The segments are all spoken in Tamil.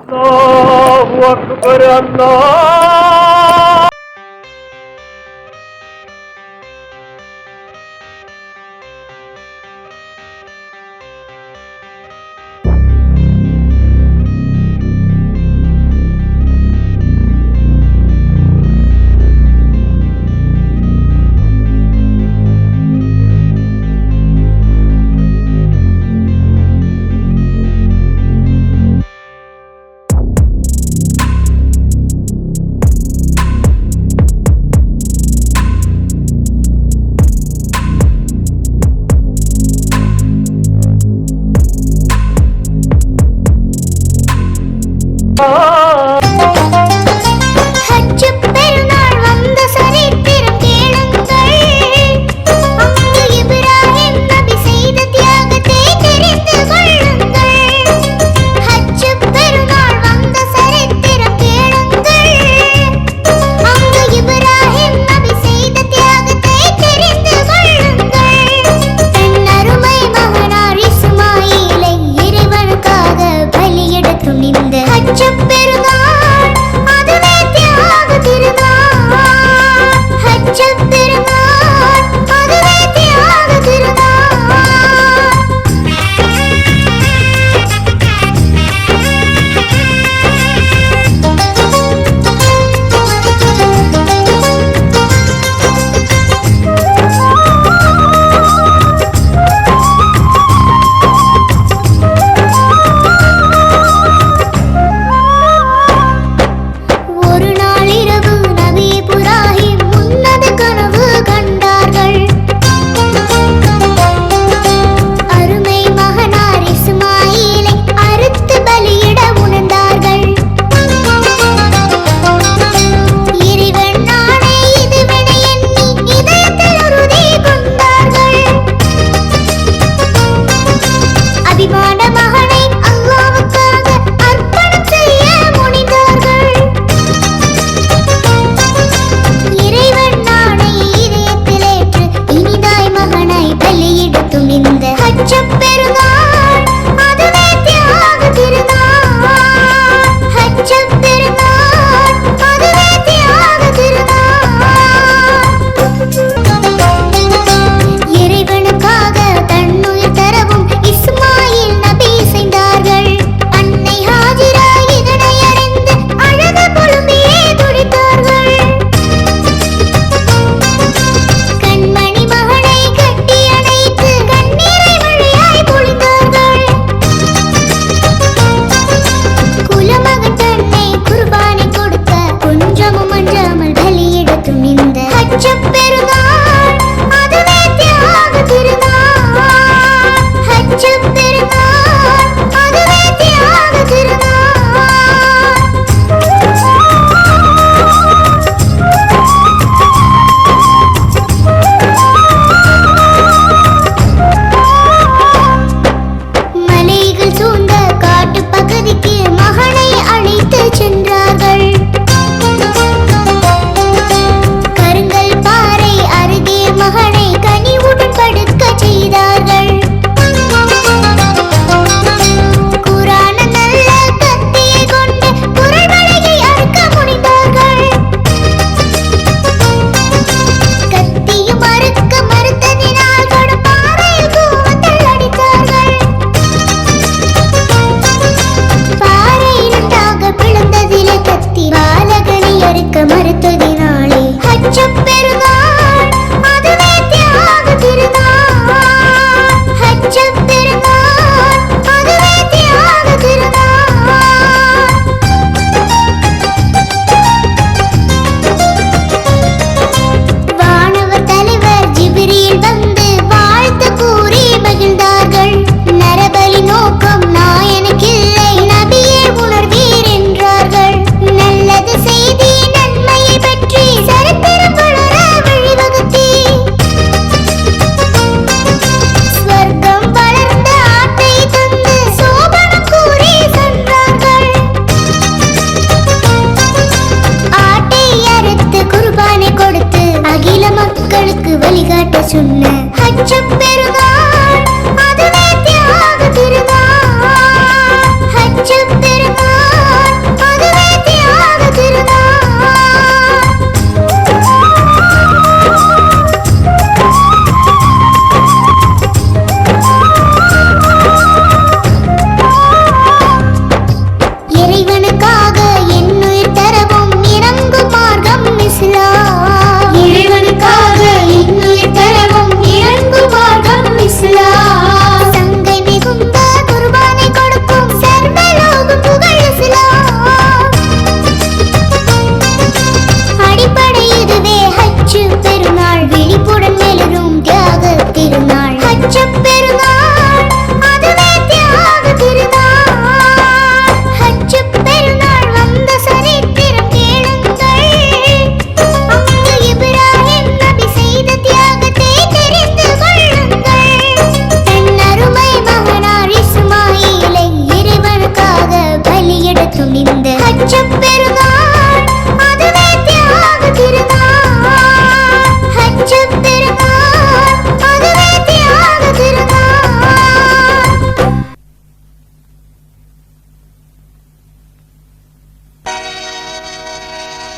الله أكبر الله.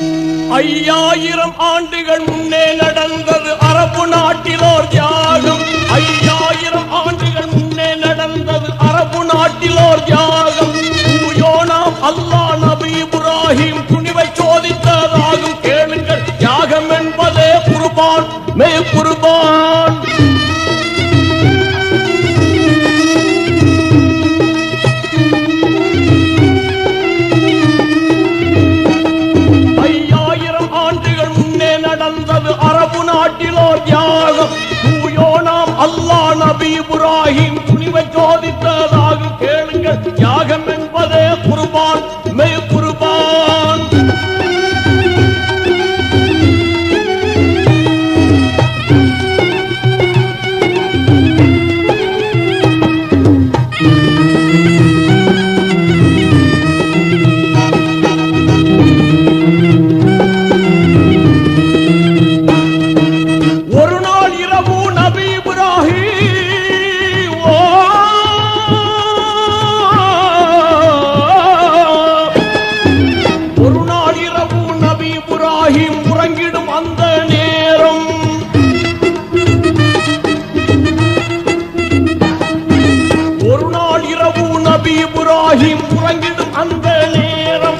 5000 ஆண்டுகள் முன்னே நடந்தது அரபு நாட்டிலோர் தியாகம். 5000 ஆண்டுகள் முன்னே நடந்தது அரபு நாட்டிலோர் தியாகம். யோனாம் அல்லாஹ் நபி இப்ராஹிம் துணிவை சோதித்ததாகும். கேளுங்கள், தியாகம் என்பதே குர்பான், மே குர்பான். அரபு நாட்டிலோர் தியாகம். யோனாம் அல்லாஹ் நபி இப்ராஹிம் துணிவை சோதித்ததாகும். கேளுங்கள், தியாகம் என்பதே குர்பான், மே குர்பான். உறங்கிடும் அந்த நேரம், ஒரு நாள் இரவு நபி இப்ராஹிம் உறங்கிடும் அந்த நேரம்,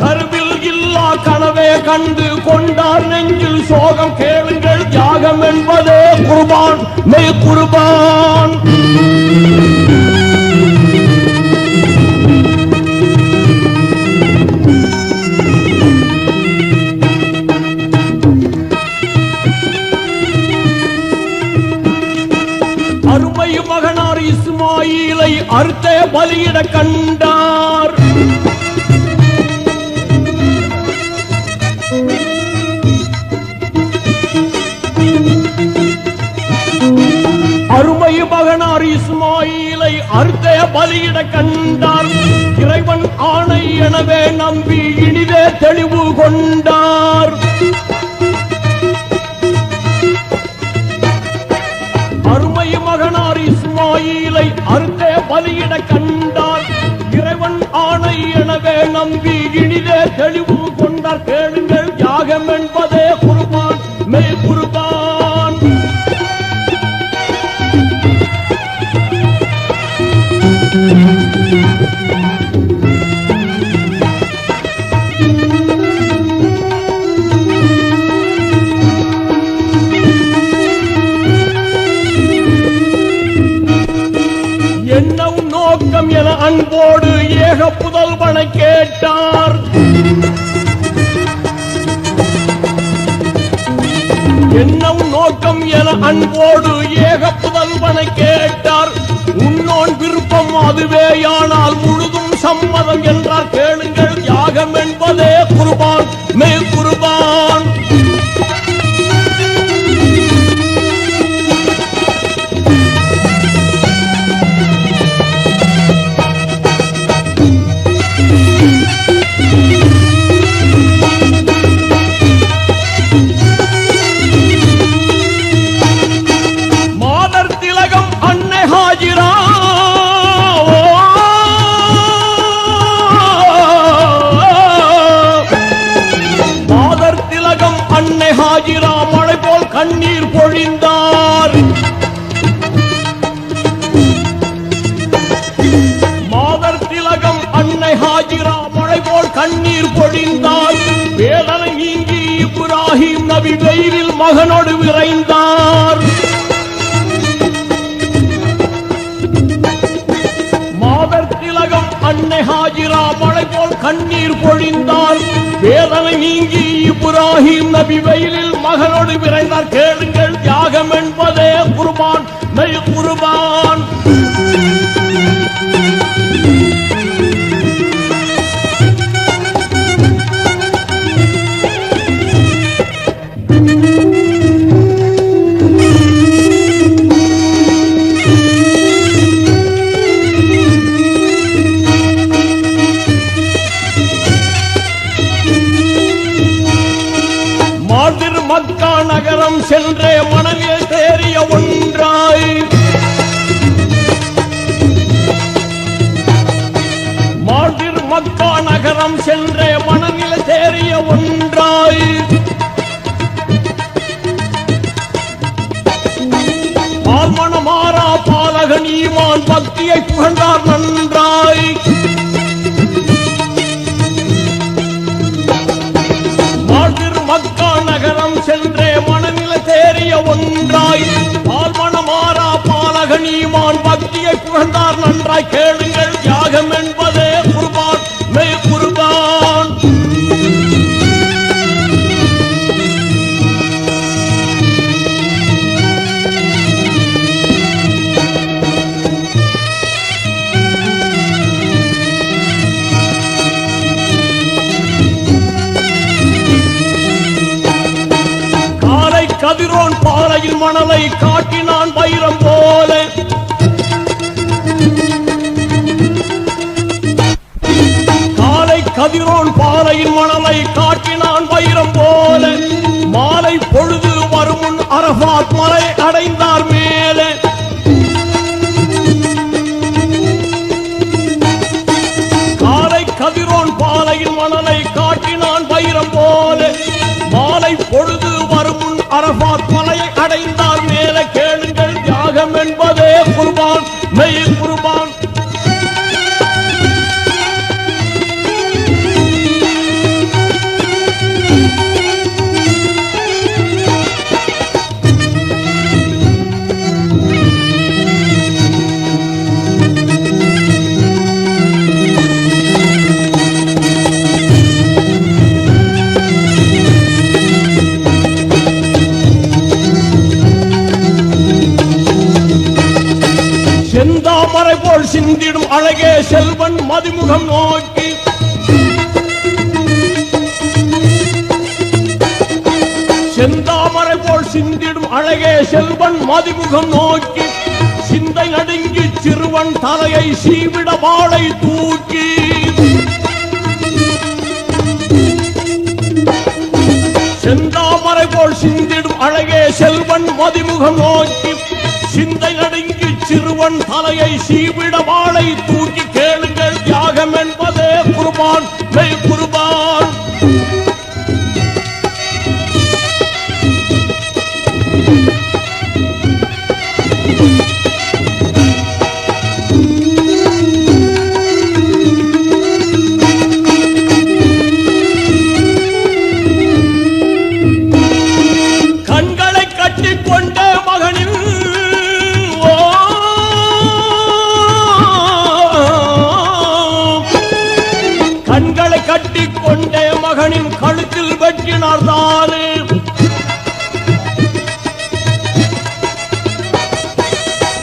கருவில் இல்லா கனவே கண்டு கொண்டார் நெஞ்சில் சோகம். கேளுங்கள், தியாகம் என்பதே குர்பான், மே குர்பான். அருமை மகனார் இஸ்மாயிலை அறுத்தே பலியிட கண்டார். அருமை மகனார் இஸ்மாயிலை அறுத்தே பலியிட கண்டார். இறைவன் ஆணை எனவே நம்பி இனிதே தெளிவு கொண்டார். அருமை மகனார் இஸ்மாயிலை அறுத்தே பலியிட கண்டார். இறைவன் ஆணை எனவே நம்பி இனிதே தெளிவு கொண்டார். கேளுங்கள், தியாகம் என்பதே குர்பான், மே குர்பான். என்னும் நோக்கம் என அன்போடு ஏக புதல்வனை கேட்டார். என்னும் நோக்கம் என அன்போடு ஏக புதல்வனை கேட்டார். உன்னோன் விருப்பம் அதுவேயானால் முழுதும் சம்மதம் என்றார். கேளுங்கள், தியாகம் என்பதே குர்பான், மே குர்பான். ஹாஜிரா மழை போல் கண்ணீர் பொழிந்தார். மாதர் திலகம் அன்னை ஹாஜிரா மழை போல் கண்ணீர் பொழிந்தார். வேதனை நீங்கி இப்ராஹிம் நபி வெயிலில் மகனோடு விரைந்தார். மாதர் திலகம் அன்னை ஹாஜிரா மழை போல் கண்ணீர் பொழிந்தார். வேதனை நீங்கி இப்ராஹிம் நபி வெயிலில் மகனோடு விரைந்தார். கேளுங்கள், தியாகம் என்பதே குர்பான், மே குர்பான். மக்கா நகரம் சென்றே மனதில் தேறிய ஒன்றாய் மக்கா நகரம் சென்றே மனதில் தேறிய ஒன்றாய் புகழ்ந்தார் நன்றாய். வாழ்திரு மக்கா நகரம் சென்றே மனநில தேறிய ஒன்றாய் பால்மணமாறா பாலகன் ஈமான் பக்தியை புகழ்ந்தார் நன்றாய். கேளுங்கள் தியாகம் என்பதே குர்பான் மெய் குர்பான். கதிரோன் பாறையில் மணலை காட்டினான் வைரம் போல. காலை கதிரோன் பாறையில் மணலை காட்டினான் வைரம் போல. மாலை பொழுது வருமுன் அரபாத் மலை அடைந்தார் மேலே. காலை கதிரோன் பாறையில் மணலை காட்டினான் வைரம் போல. மாலை பொழுது வருமுன் அரபாத் மலையை அடைந்தார் மேலே. கேளுங்கள் தியாகம் என்பதே குர்பான் மெய் குர்பான். செந்தாமரை போல் சிந்திடும் அழகே செல்வன் மதிமுகம் நோக்கி. செந்தாமரை போல் சிந்திடும் அழகே செல்வன் மதிமுகம் நோக்கி. சிந்தை நடுங்கி சிறுவன் தலையை சீவிட வாளை தூக்கி. செந்தாமரை போல் சிந்திடும் அழகே செல்வன் மதிமுகம் நோக்கி. சிந்தை நடுங்கி சிறுவன் தலையை சீவிட வாளை தூக்கி. கேளுங்கள் தியாகம் என்பதே குர்பான் மெய் குர்பான். கண்களை கட்டிக்கொண்ட மகனின் கண்களை கட்டிக்கொண்டே மகனின் கழுத்தில் வெட்டினார் தானே.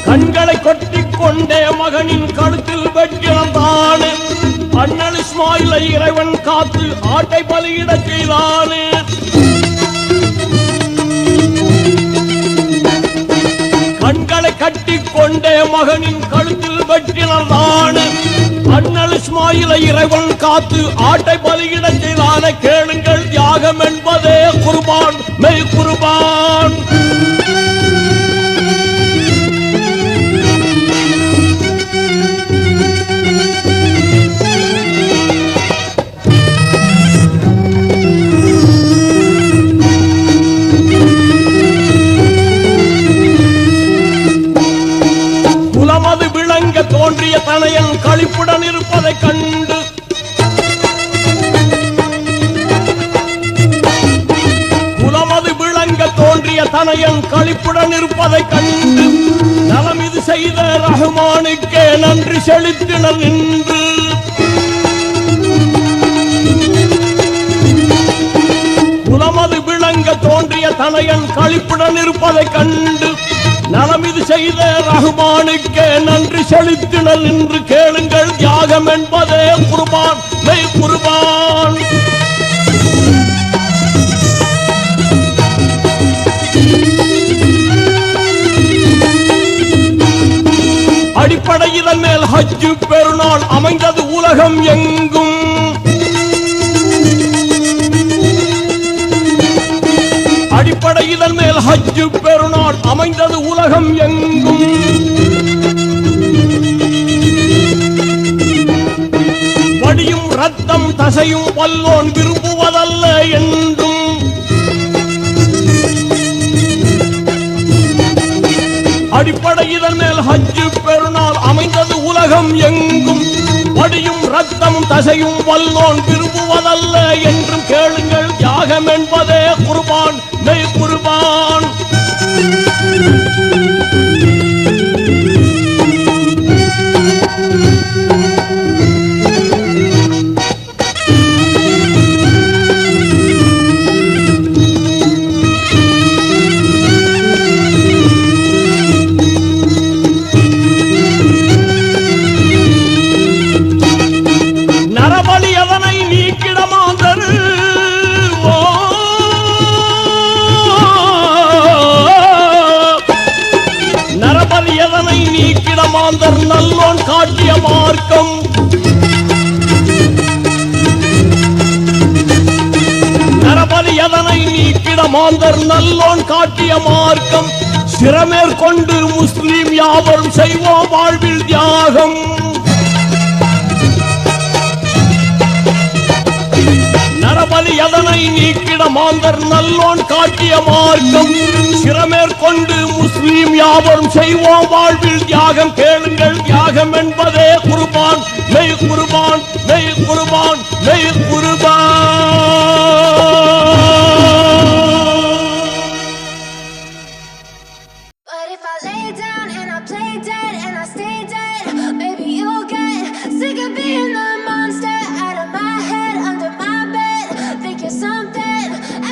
கண்களை கட்டிக்கொண்டே மகனின் கழுத்தில் வெட்டினார் தானே. அண்ணல் இஸ்மாயிலை இறைவன் காத்து ஆட்டை பலியிடச் செய்தானே. கண்களை கட்டிக்கொண்டே மகனின் கழுத்தில் வெட்டினார் தானே. அண்ணல் இஸ்மாயிலை இறைவன் காத்து ஆட்டை பலியிடச் செய்தானே. கேளுங்கள் தியாகம் என்பதே குர்பான் மெய் குர்பான். குலமது விளங்க தோன்றிய தனையன் களிப்புடன் இருப்பதைக் கண்டு. குலமது விளங்க தோன்றிய தனையன் களிப்புடன் இருப்பதைக் கண்டு. நலம் இது செய்த ரஹ்மானுக்கே நன்றி செலுத்தினர் நின்று. குலமது விளங்க தோன்றிய தனையன் களிப்புடன் இருப்பதைக் கண்டு. நலம் இது செய்த ரஹ்மானுக்கே நன்றி செலுத்தினர் என்று. கேளுங்கள் தியாகம் என்பதே குர்பான் மெய் குர்பான். அடிப்படை இதன் மேல் ஹஜ் பெருநாள் அமைந்தது உலகம் எங்கும். அடிப்படை இதன் மேல் ஹஜ் பெருநாள் அமைந்தது உலகம் எங்கும். வடியும் ரத்தம் தசையும் வல்லோன் விரும்புவதல்ல என்றும். அடிப்படை இதன் மேல் ஹஜ்ஜு பெருநாள் அமைந்தது உலகம் எங்கும். படியும் ரத்தமும் தசையும் வல்லோன் விரும்புவதல்ல என்றும் கேளுங்கள். தியாகம் என்பதே குர்பான், மெய் குர்பான். மாந்தர் நல்லோன் காட்டிய மார்க்கம். நரபலி எதனை நீக்கிட மாந்தர் நல்லோன் காட்டிய மார்க்கம். சிரமேற்கொண்டு முஸ்லிம் யாவரும் செய்வோம் வாழ்வில் தியாகம். நரபலி எதனை நீக்கிட மாந்தர் நல்லோன் காட்டிய மார்க்கம். சிரமேற்கொண்டு முஸ்லிம் யாவரும் செய்வோம் வாழ்வில் தியாகம். கேளுங்கள், தியாகம் என்பதே குர்பான், மெய் குர்பான், மெய் குர்பான், மெய் குர்பான். But if I lay down and I play dead and I stay dead, maybe you'll get sick of being the monster out of my head, under my bed. Think you're something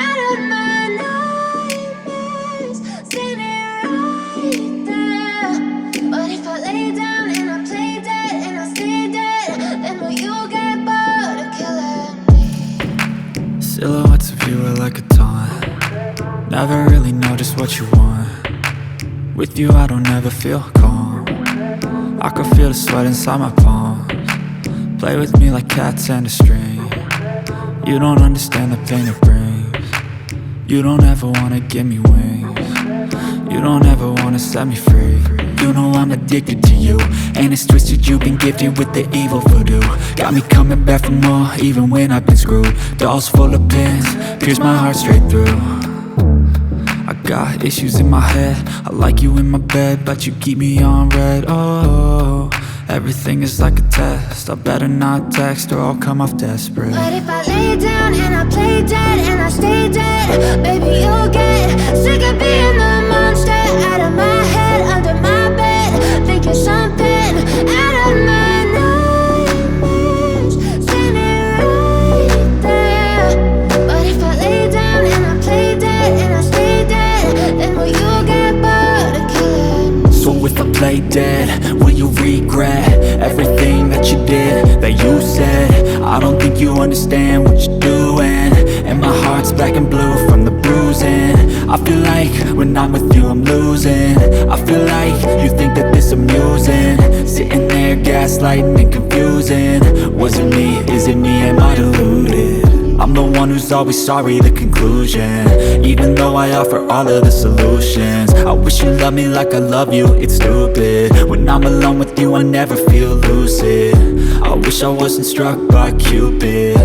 out of my nightmares, standing right there. But if I lay down and I play dead and I stay dead, then will you get bored of killing me? Silhouettes of you are like a taunt. Never really know just what you want. With you I don't ever feel calm. I can feel the sweat inside my palms. Play with me like cats and a string. You don't understand the pain it brings. You don't ever wanna give me wings. You don't ever wanna set me free. You know I'm addicted to you, and it's twisted, you've been gifted with the evil voodoo. Got me coming back for more, even when I've been screwed. Dolls full of pins, pierce my heart straight through. I got issues in my head, I like you in my bed, but you keep me on red. Oh, everything is like a test, I better not text or I'll come off desperate. But if I lay down and I play dead and I stay dead, baby you'll get sick of being the monster out of my head, under my bed. Think you're something out of my nightmares, standing right there. But if I lay down and I play dead and I stay dead, then will you get bored of killing me? So if I play dead, will you regret everything that you did, that you said? I don't think you understand what you're doing, and my heart's black and blue from the bruising. I feel like when I'm with you I'm losing. I feel like you think that this amusing, sitting there gaslighting and confusing. Was it me? Is it me? Am I deluded? I'm the one who's always sorry, the conclusion. Even though I offer all of the solutions, I wish you loved me like I love you, it's stupid. When I'm alone with you I never feel lucid. I wish I wasn't struck by Cupid.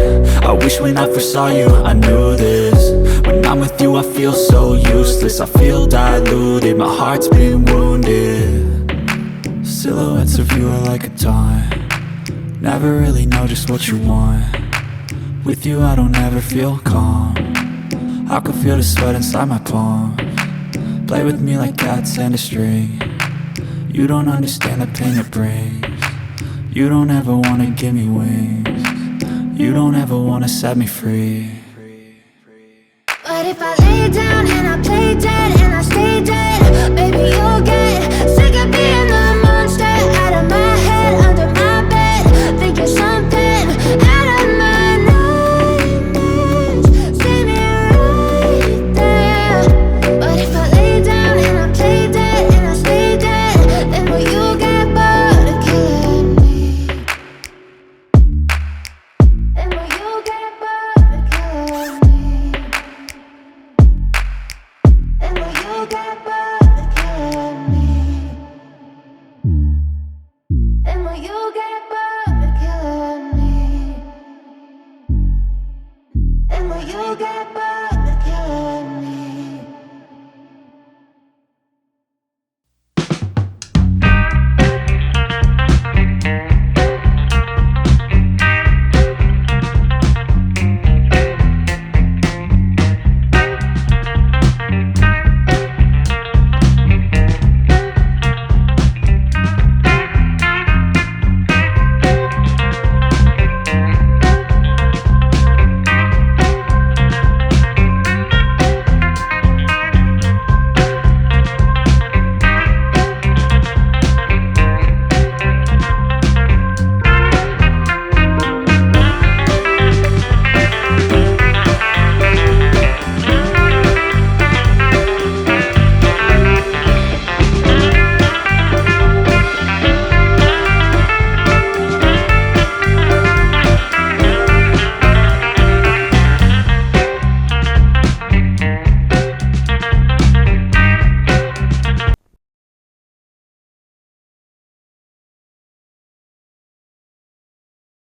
I wish when I first saw you I knew this. When I'm with you I feel so useless, I feel diluted, my heart's been wounded. Silhouettes of you are like a taunt. Never really know just what you want. With you I don't ever feel calm. I can feel the sweat inside my palms. Play with me like cats and a string. You don't understand the pain it brings. You don't ever wanna give me wings. You don't ever wanna set me free. But if I lay down and I play dead and I stay dead, baby you'll